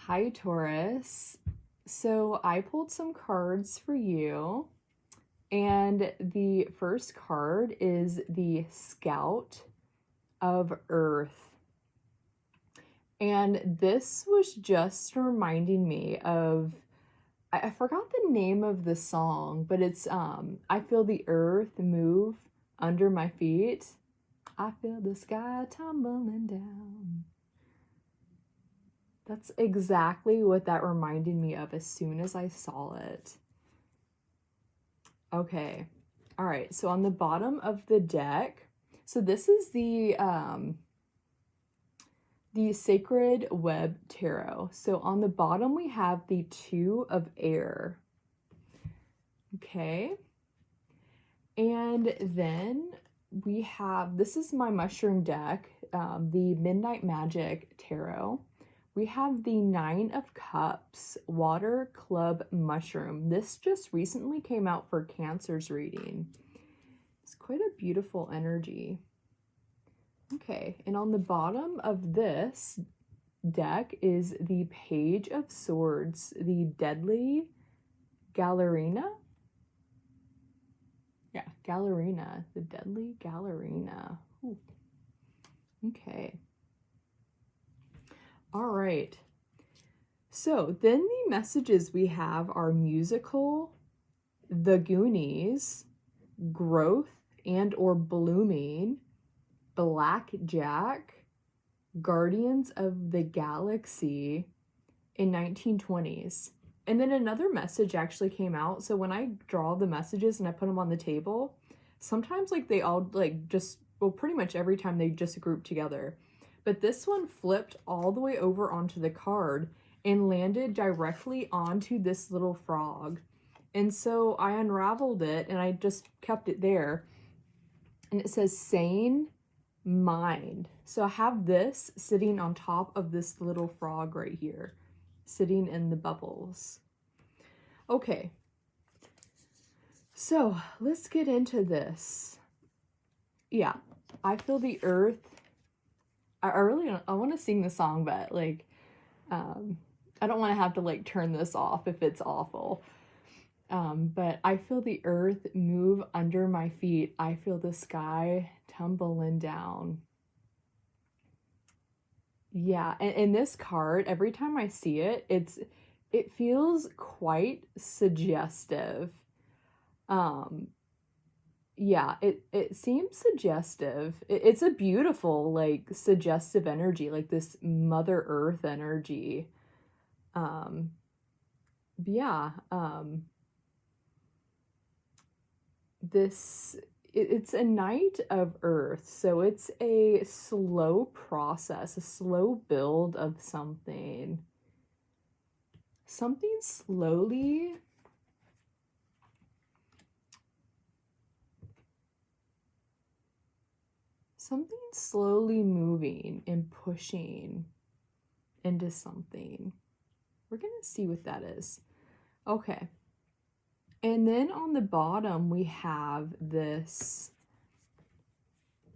Hi, Taurus. So I pulled some cards for you, and the first card is the Scout of Earth. And this was just reminding me of, I forgot the name of the song, but it's I feel the earth move under my feet. I feel the sky tumbling down. That's exactly what that reminded me of as soon as I saw it. Okay. All right. So on the bottom of the deck, so this is the Sacred Web Tarot. So on the bottom we have the Two of Air. Okay. And then we have, this is my mushroom deck, the Midnight Magic Tarot. We have the Nine of Cups, Water Club Mushroom. This just recently came out for Cancer's reading. It's quite a beautiful energy. Okay, and on the bottom of this deck is the Page of Swords, the Deadly Gallerina. Yeah, Gallerina, the Deadly Gallerina. Ooh. Okay. All right. So then the messages we have are musical, the Goonies, growth and or blooming, blackjack, Guardians of the Galaxy in 1920s. And then another message actually came out. So when I draw the messages and I put them on the table, sometimes like they all like just, well, pretty much every time they just group together. But this one flipped all the way over onto the card and landed directly onto this little frog. And so I unraveled it and I just kept it there. And it says sane mind. So I have this sitting on top of this little frog right here, sitting in the bubbles. Okay. So let's get into this. Yeah, I feel the earth. I want to sing the song, but like, I don't want to have to like turn this off if it's awful. But I feel the earth move under my feet. I feel the sky tumbling down. Yeah, and this card, every time I see it, it feels quite suggestive. Yeah, it seems suggestive. It's a beautiful, like, suggestive energy, like this Mother Earth energy. Yeah, it's a Knight of Earth, so it's a slow process, a slow build of something. Something slowly moving and pushing into something. We're gonna see what that is. Okay. And then on the bottom, we have this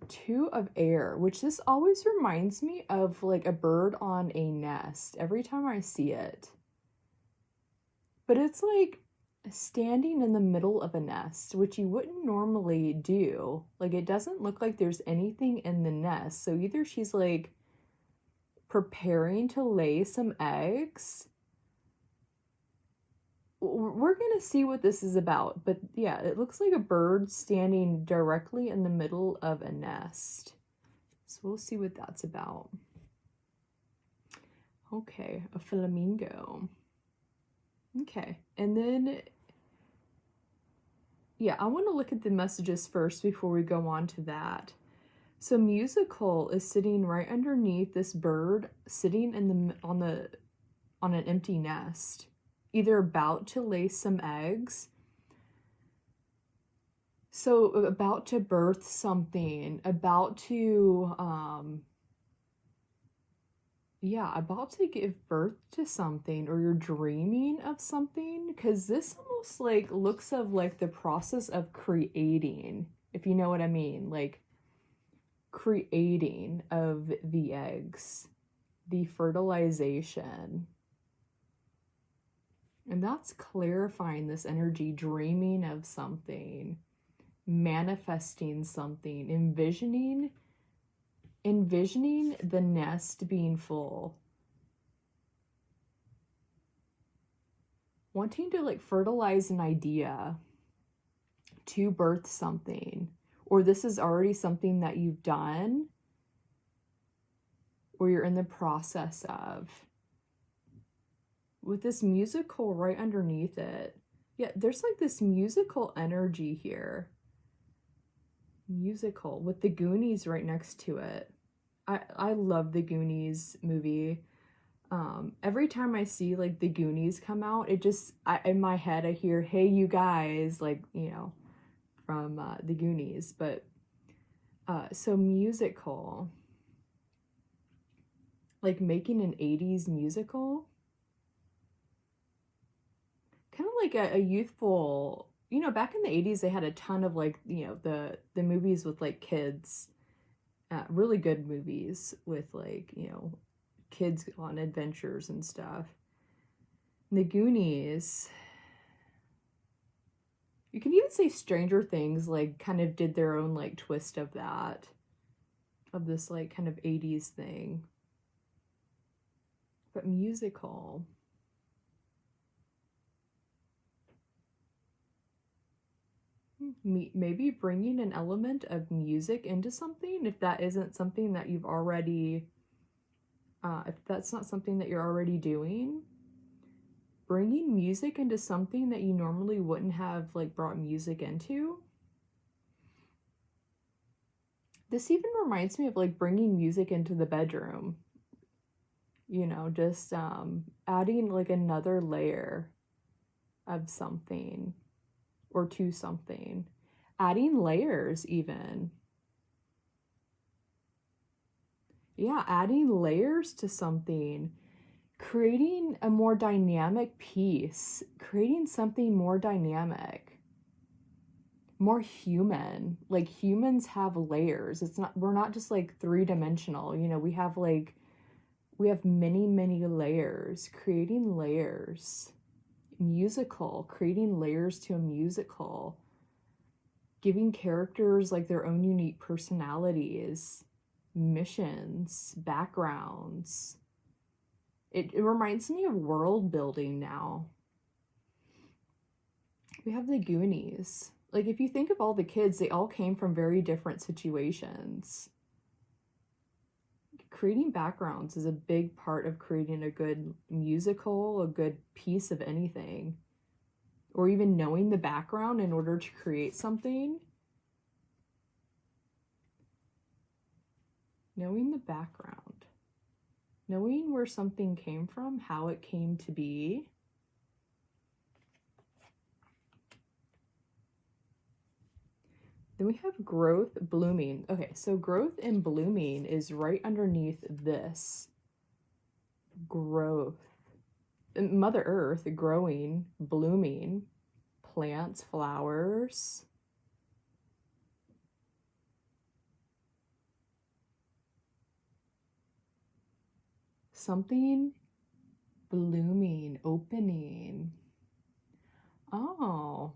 Two of Air, which this always reminds me of like a bird on a nest every time I see it. But it's like standing in the middle of a nest, which you wouldn't normally do. Like, it doesn't look like there's anything in the nest. So either she's like preparing to lay some eggs. We're gonna see what this is about, but yeah, it looks like a bird standing directly in the middle of a nest. So we'll see what that's about. Okay, a flamingo. Okay, and then, yeah, I want to look at the messages first before we go on to that. So musical is sitting right underneath this bird, sitting in the on an empty nest, either about to lay some eggs. So about to birth something, about to about to give birth to something, or you're dreaming of something, because this almost like looks of like the process of creating, if you know what I mean, like creating of the eggs, the fertilization. And that's clarifying this energy, dreaming of something, manifesting something, envisioning the nest being full. Wanting to like fertilize an idea to birth something, or this is already something that you've done or you're in the process of. With this musical right underneath it, yeah, there's like this musical energy here. Musical with the Goonies right next to it. I love the Goonies movie. Every time I see like the Goonies come out, it just in my head I hear "Hey you guys," like, you know, from the Goonies. But so musical, like making an 80s musical, kind of like a youthful, you know, back in the 80s they had a ton of like, you know, the movies with like kids, really good movies with like, you know, kids on adventures and stuff. And the Goonies, you can even say Stranger Things like kind of did their own like twist of that, of this like kind of 80s thing. But musical, maybe bringing an element of music into something, if that isn't something that you've already, if that's not something that you're already doing, bringing music into something that you normally wouldn't have like brought music into. This even reminds me of like bringing music into the bedroom, you know, just adding like another layer of something or to something, adding layers even. Yeah, adding layers to something, creating a more dynamic piece, creating something more dynamic, more human. Like humans have layers. It's not, we're not just like three-dimensional, you know, we have many, many layers, creating layers. Musical, creating layers to a musical, giving characters like their own unique personalities, missions, backgrounds. It reminds me of world building now. We have the Goonies. Like, if you think of all the kids, they all came from very different situations. Creating backgrounds is a big part of creating a good musical, a good piece of anything. Or even knowing the background in order to create something. Knowing the background. Knowing where something came from, how it came to be. Then we have growth, blooming. Okay, so growth and blooming is right underneath this. Growth. Mother Earth, growing, blooming, plants, flowers. Something blooming, opening. Oh.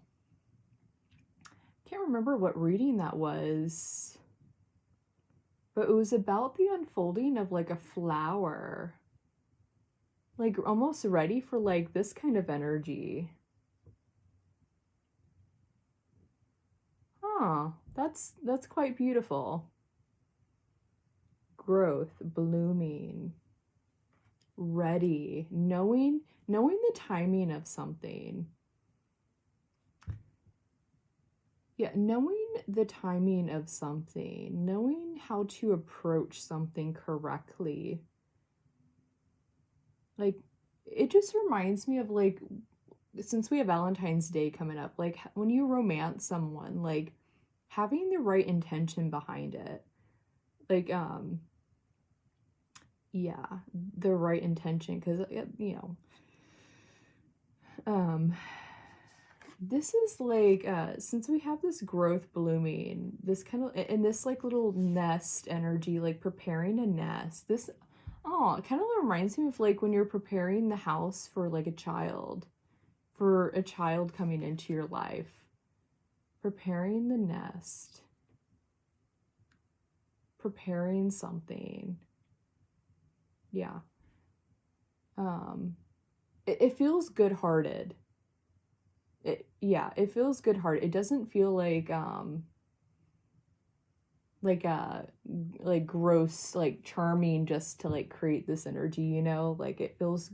Can't remember what reading that was, but it was about the unfolding of like a flower, like almost ready for like this kind of energy. Huh, that's quite beautiful. Growth, blooming, ready, knowing the timing of something. Yeah, knowing the timing of something, knowing how to approach something correctly. Like, it just reminds me of like, since we have Valentine's Day coming up, like when you romance someone, like having the right intention behind it. Like, yeah, the right intention, because, you know, this is like, since we have this growth blooming, this kind of, and this like little nest energy, like preparing a nest, this, oh, it kind of reminds me of like when you're preparing the house for like a child. for a child coming into your life. Preparing the nest. Preparing something. Yeah. It feels good-hearted. It feels good-hearted. It doesn't feel like like gross, like charming just to like create this energy, you know? Like it feels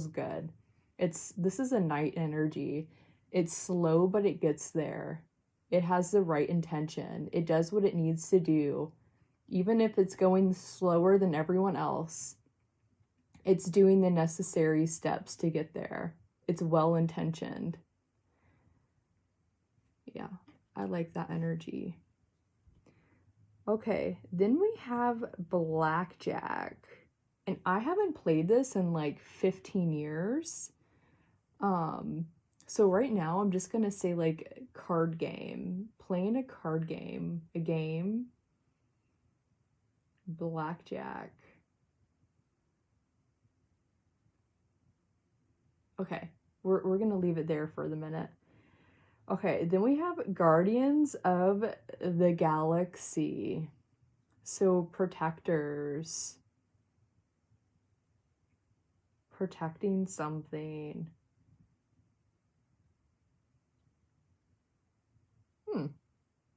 good. This is a night energy. It's slow, but it gets there. It has the right intention. It does what it needs to do. Even if it's going slower than everyone else, it's doing the necessary steps to get there. It's well intentioned. Yeah, I like that energy. Okay, then we have Blackjack. And I haven't played this in like 15 years. So right now I'm just gonna say like card game. Playing a card game. A game. Blackjack. Okay, we're gonna leave it there for the minute. Okay, then we have Guardians of the Galaxy. So protectors. Protecting something.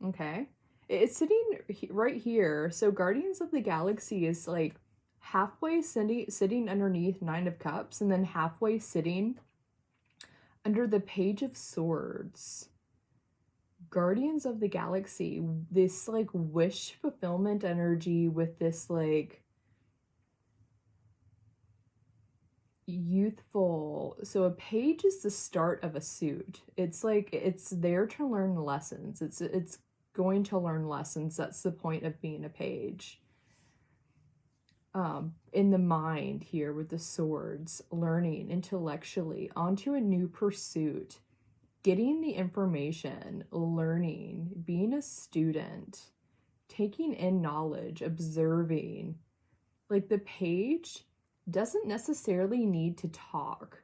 Okay. It's sitting right here. So Guardians of the Galaxy is like halfway sitting underneath Nine of Cups and then halfway sitting under the Page of Swords. Guardians of the Galaxy, this like wish fulfillment energy with this like youthful. So a page is the start of a suit. It's like it's there to learn lessons. It's going to learn lessons. That's the point of being a page. In the mind here with the swords, learning intellectually onto a new pursuit, getting the information, learning, being a student, taking in knowledge, observing. Like the page doesn't necessarily need to talk.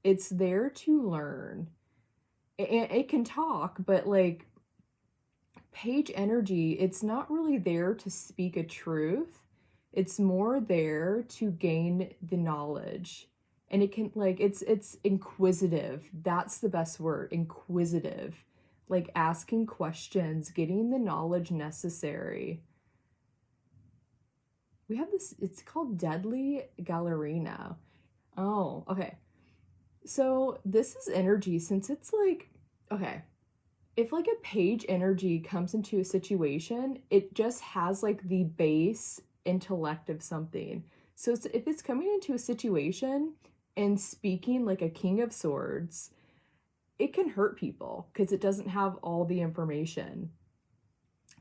It's there to learn. It can talk, but like page energy, it's not really there to speak a truth. It's more there to gain the knowledge. And it can like it's inquisitive. That's the best word, inquisitive. Like asking questions, getting the knowledge necessary. We have this, it's called Deadly Gallerina. Oh, okay. So this is energy since it's like, okay, if like a page energy comes into a situation, it just has like the base intellect of something. So if it's coming into a situation and speaking like a king of swords, it can hurt people because it doesn't have all the information.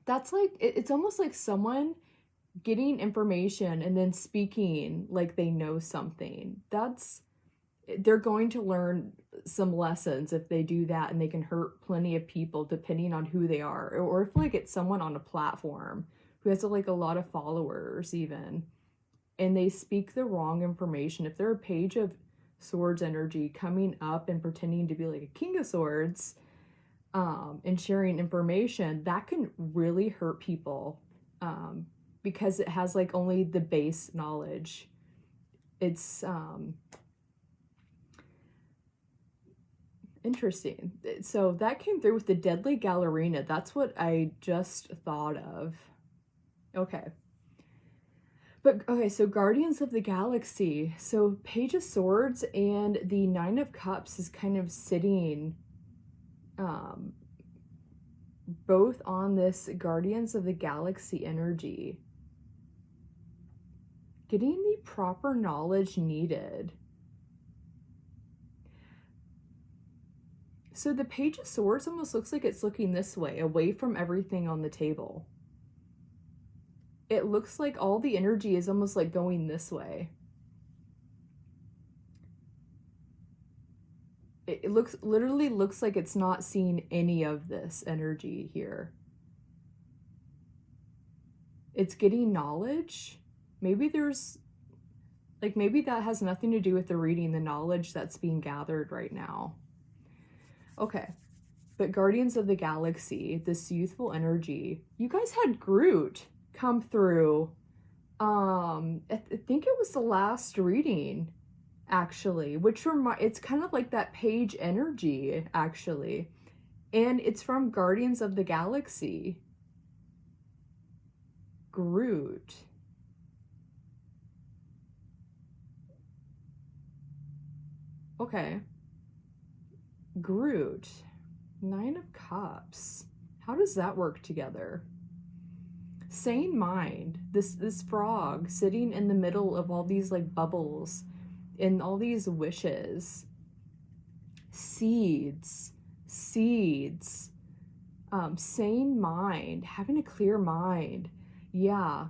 That's like, it's almost like someone getting information and then speaking like they know something. They're going to learn some lessons if they do that, and they can hurt plenty of people depending on who they are. Or if like it's someone on a platform who has like a lot of followers even, and they speak the wrong information. If they're a page of swords energy coming up and pretending to be like a king of swords, and sharing information, that can really hurt people, because it has like only the base knowledge. It's interesting. So that came through with the Deadly Gallerina. That's what I just thought of. Okay. But okay, so Guardians of the Galaxy. So Page of Swords and the Nine of Cups is kind of sitting both on this Guardians of the Galaxy energy. Getting the proper knowledge needed. So the Page of Swords almost looks like it's looking this way, away from everything on the table. It looks like all the energy is almost like going this way. It literally looks like it's not seeing any of this energy here. It's getting knowledge. Maybe there's, like, maybe that has nothing to do with the reading, the knowledge that's being gathered right now. Okay. But Guardians of the Galaxy, this youthful energy, you guys had Groot come through. I think it was the last reading, actually, which it's kind of like that page energy, actually. And it's from Guardians of the Galaxy. Groot. Okay. Groot. 9 of Cups. How does that work together? Sane mind. This frog sitting in the middle of all these like bubbles and all these wishes. Seeds. Seeds. Sane mind. Having a clear mind. Yeah.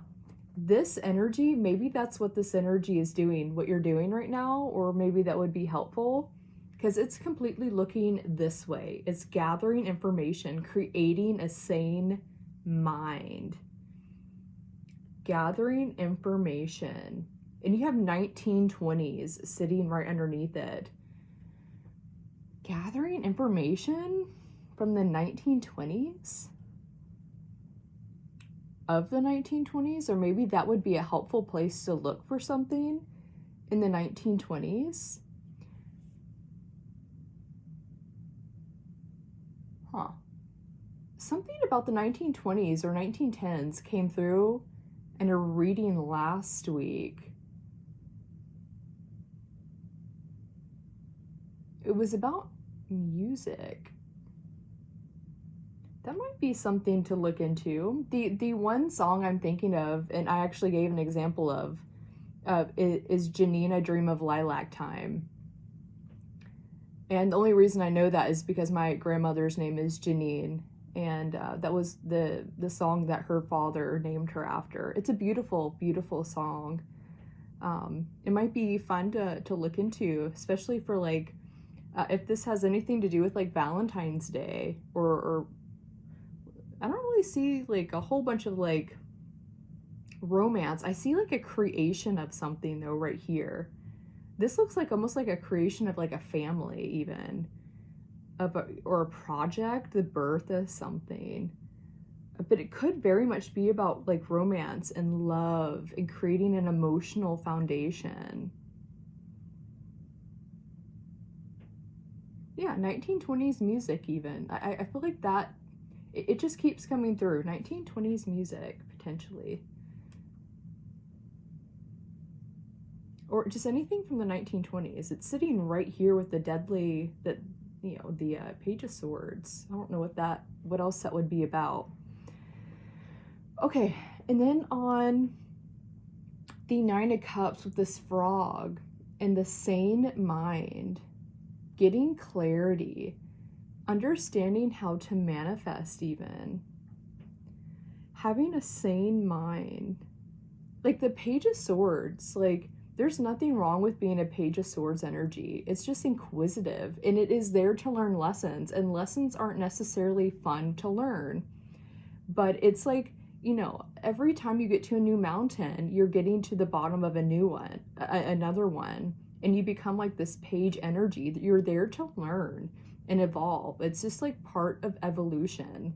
This energy, maybe that's what this energy is doing, what you're doing right now, or maybe that would be helpful. Because it's completely looking this way. It's gathering information, creating a sane mind. Gathering information. And you have 1920s sitting right underneath it. Gathering information from the 1920s? Of the 1920s? Or maybe that would be a helpful place to look for something in the 1920s? Huh. Something about the 1920s or 1910s came through in a reading last week. It was about music. That might be something to look into. The one song I'm thinking of, and I actually gave an example of, is Janine, I Dream of Lilac Time. And the only reason I know that is because my grandmother's name is Janine, and that was the song that her father named her after. It's a beautiful, beautiful song. It might be fun to look into, especially for like, if this has anything to do with like Valentine's Day, or I don't really see like a whole bunch of like romance. I see like a creation of something though right here. This looks like almost like a creation of like a family, even, or a project, the birth of something. But it could very much be about like romance and love and creating an emotional foundation. Yeah, 1920s music even. I feel like that, it just keeps coming through. 1920s music, potentially. Or just anything from the 1920s. It's sitting right here with the deadly, the Page of Swords. I don't know what else that would be about. Okay, and then on the 9 of Cups with this frog and the sane mind, getting clarity, understanding how to manifest even, having a sane mind. Like the Page of Swords, like, there's nothing wrong with being a Page of Swords energy. It's just inquisitive, and it is there to learn lessons, and lessons aren't necessarily fun to learn. But it's like, every time you get to a new mountain, you're getting to the bottom of a new one, another one, and you become like this page energy that you're there to learn and evolve. It's just like part of evolution.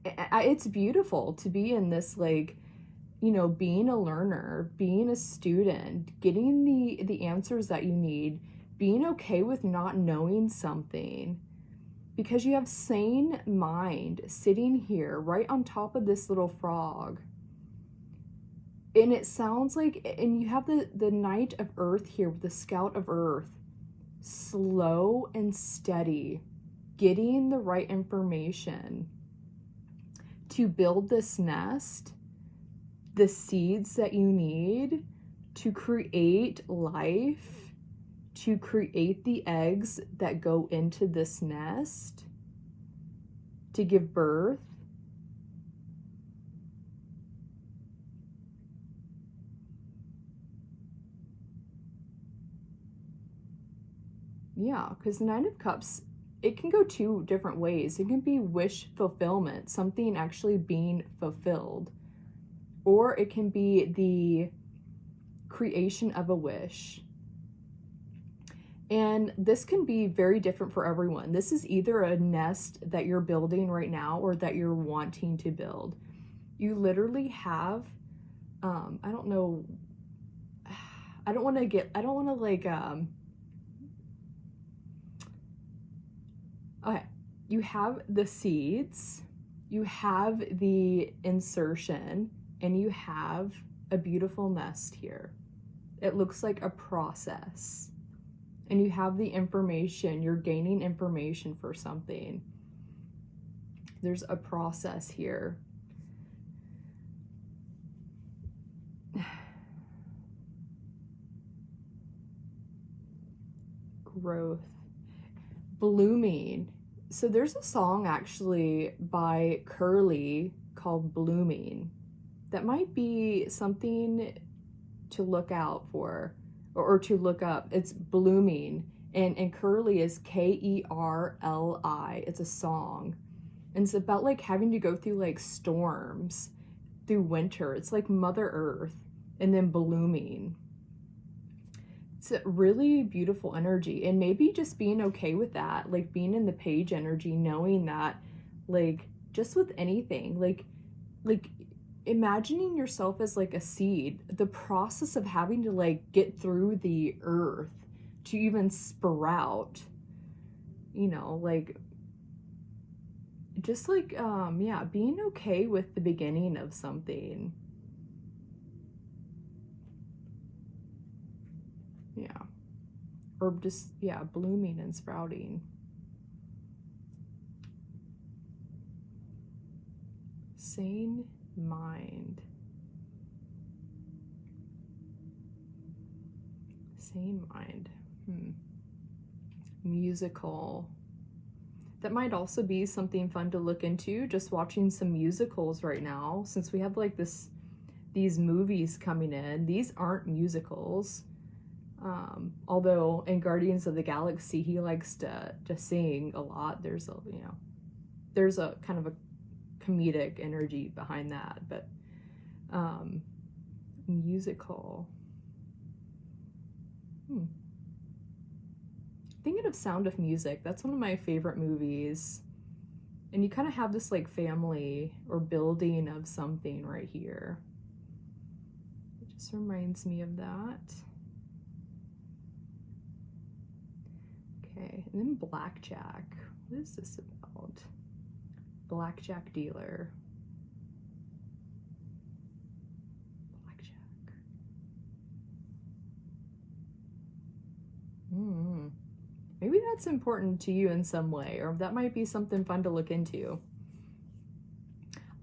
It's beautiful to be in this, like, being a learner, being a student, getting the answers that you need, being okay with not knowing something, because you have sane mind sitting here right on top of this little frog. And it sounds like, and you have the Knight of Earth here with the Scout of Earth, slow and steady, getting the right information to build this nest, the seeds that you need to create life, to create the eggs that go into this nest, to give birth. Yeah, because the 9 of Cups, it can go 2 different ways. It can be wish fulfillment, something actually being fulfilled, or it can be the creation of a wish. And this can be very different for everyone. This is either a nest that you're building right now or that you're wanting to build. You literally have, I don't know, I don't want to like, okay, you have the seeds, you have the insertion, and you have a beautiful nest here. It looks like a process. And you have the information, you're gaining information for something. There's a process here. Growth. Blooming. So there's a song actually by Curly called Blooming. That might be something to look out for or to look up. It's Blooming. And Curly is Kerli. It's a song. And it's about like having to go through like storms through winter. It's like Mother Earth and then blooming. It's a really beautiful energy, and maybe just being okay with that, like being in the page energy, knowing that like just with anything, like imagining yourself as like a seed, the process of having to like get through the earth to even sprout, you know, like just like yeah, being okay with the beginning of something. Yeah. Or just, yeah, blooming and sprouting. Sane mind. Sane mind. Musical. That might also be something fun to look into, just watching some musicals right now, since we have like these movies coming in. These aren't musicals. Although in Guardians of the Galaxy, he likes to sing a lot. There's a, you know, there's a kind of a comedic energy behind that, but musical. Thinking of Sound of Music, that's one of my favorite movies. And you kind of have this like family or building of something right here. It just reminds me of that. Okay, and then blackjack. What is this about? Blackjack dealer. Blackjack. Maybe that's important to you in some way, or that might be something fun to look into.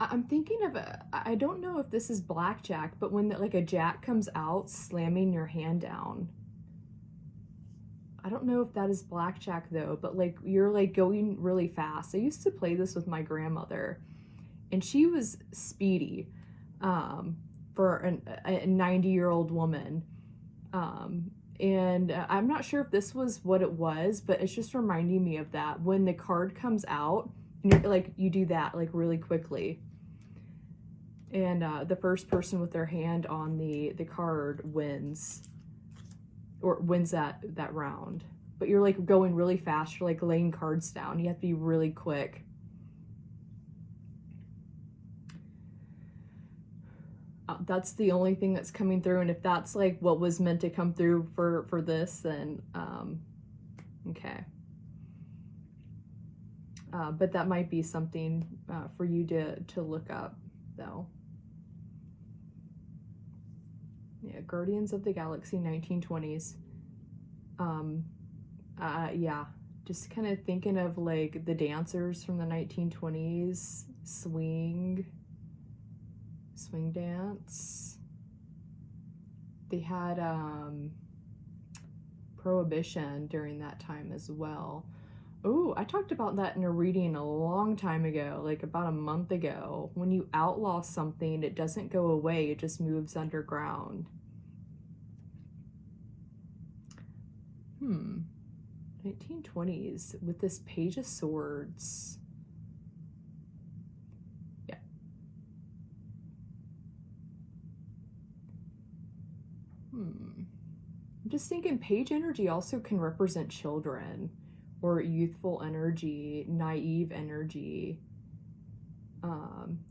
I'm thinking of I don't know if this is blackjack, but when like a jack comes out, slamming your hand down. I don't know if that is blackjack though, but like you're like going really fast. I used to play this with my grandmother, and she was speedy for a 90-year-old woman. And I'm not sure if this was what it was, but it's just reminding me of that. When the card comes out, and you're like, you do that like really quickly. And the first person with their hand on the card wins. Or wins that round. But you're like going really fast, you're like laying cards down. You have to be really quick. That's the only thing that's coming through, and if that's like what was meant to come through for this, then okay. But that might be something for you to look up though. Yeah, Guardians of the Galaxy 1920s. Yeah, just kind of thinking of like the dancers from the 1920s, swing dance. They had prohibition during that time as well. Oh, I talked about that in a reading a long time ago, like about a month ago. When you outlaw something, it doesn't go away, it just moves underground. 1920s with this Page of Swords. Yeah. I'm just thinking page energy also can represent children or youthful energy, naive energy.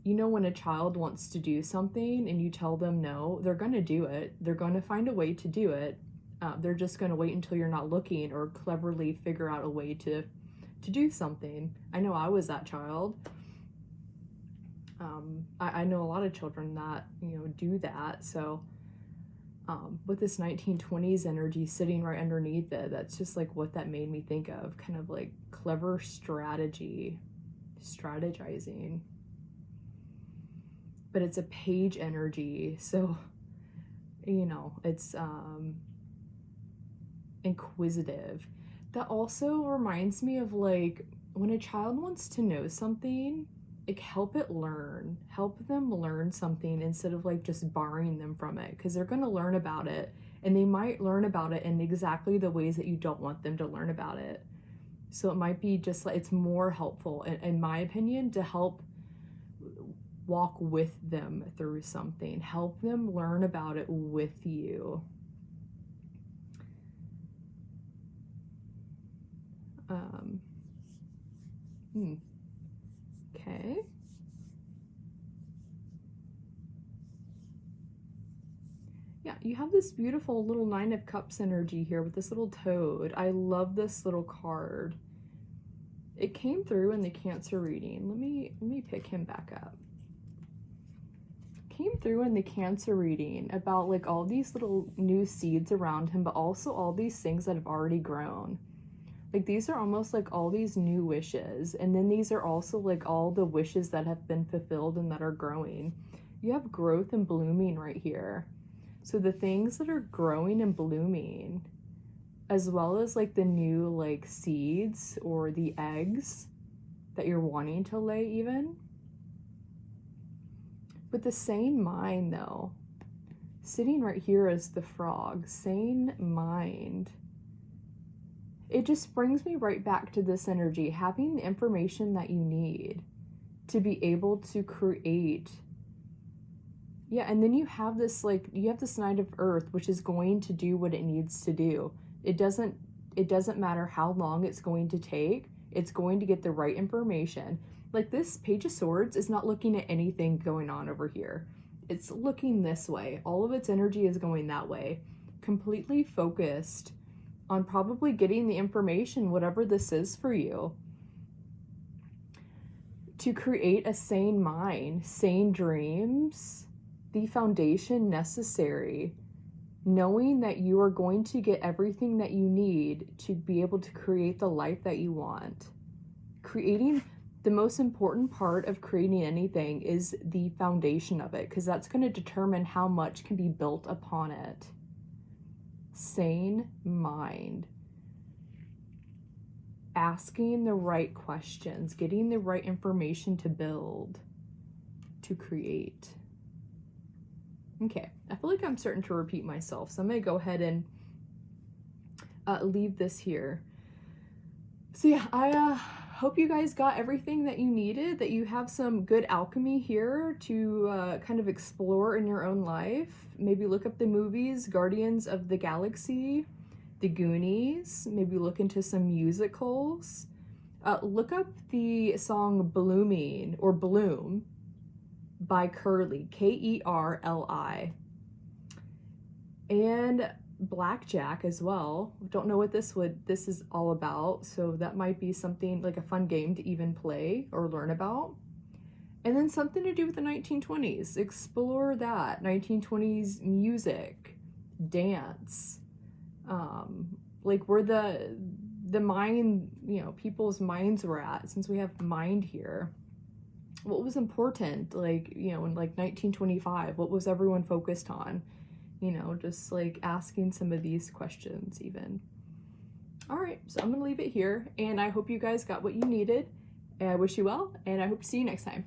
You know, when a child wants to do something and you tell them no, they're going to do it. They're going to find a way to do it. They're just going to wait until you're not looking or cleverly figure out a way to do something. I know I was that child. I know a lot of children that, you know, do that. So with this 1920s energy sitting right underneath it, that's just like what that made me think of, kind of like clever strategizing. But it's a page energy, so, you know, it's inquisitive. That also reminds me of, like, when a child wants to know something, like, help them learn something instead of like just barring them from it, because they're going to learn about it, and they might learn about it in exactly the ways that you don't want them to learn about it. So it might be just like, it's more helpful, in my opinion, to help walk with them through something, help them learn about it with you. Okay. Yeah, you have this beautiful little Nine of Cups energy here with this little toad. I love this little card. It came through in the Cancer reading. Let me pick him back up. Came through in the Cancer reading about like all these little new seeds around him, but also all these things that have already grown. Like, these are almost like all these new wishes, and then these are also like all the wishes that have been fulfilled and that are growing. You have growth and blooming right here. So the things that are growing and blooming, as well as like the new like seeds or the eggs that you're wanting to lay even. But the sane mind, though, sitting right here as the frog, sane mind. It just brings me right back to this energy, having the information that you need to be able to create. Yeah, and then you have this Knight of Earth, which is going to do what it needs to do. It doesn't matter how long it's going to take. It's going to get the right information. Like, this Page of Swords is not looking at anything going on over here. It's looking this way. All of its energy is going that way. Completely focused on probably getting the information, whatever this is for you, to create a sane mind, sane dreams, the foundation necessary, knowing that you are going to get everything that you need to be able to create the life that you want. Creating, the most important part of creating anything is the foundation of it, because that's going to determine how much can be built upon it. Sane mind. Asking the right questions, getting the right information to build, to create. Okay, I feel like I'm starting to repeat myself, so I'm going to go ahead and leave this here. So yeah, I hope you guys got everything that you needed, that you have some good alchemy here to kind of explore in your own life. Maybe look up the movies, Guardians of the Galaxy, The Goonies, maybe look into some musicals. Look up the song Blooming, or Bloom, by Curly, Kerli. And Blackjack as well. Don't know what this is all about, so that might be something like a fun game to even play or learn about. And then something to do with the 1920s. Explore that. 1920s music, dance, like where the mind, you know, people's minds were at, since we have mind here. What was important, like, you know, in like 1925, what was everyone focused on? You know, just like asking some of these questions even. All right, so I'm gonna leave it here, and I hope you guys got what you needed. I wish you well, and I hope to see you next time.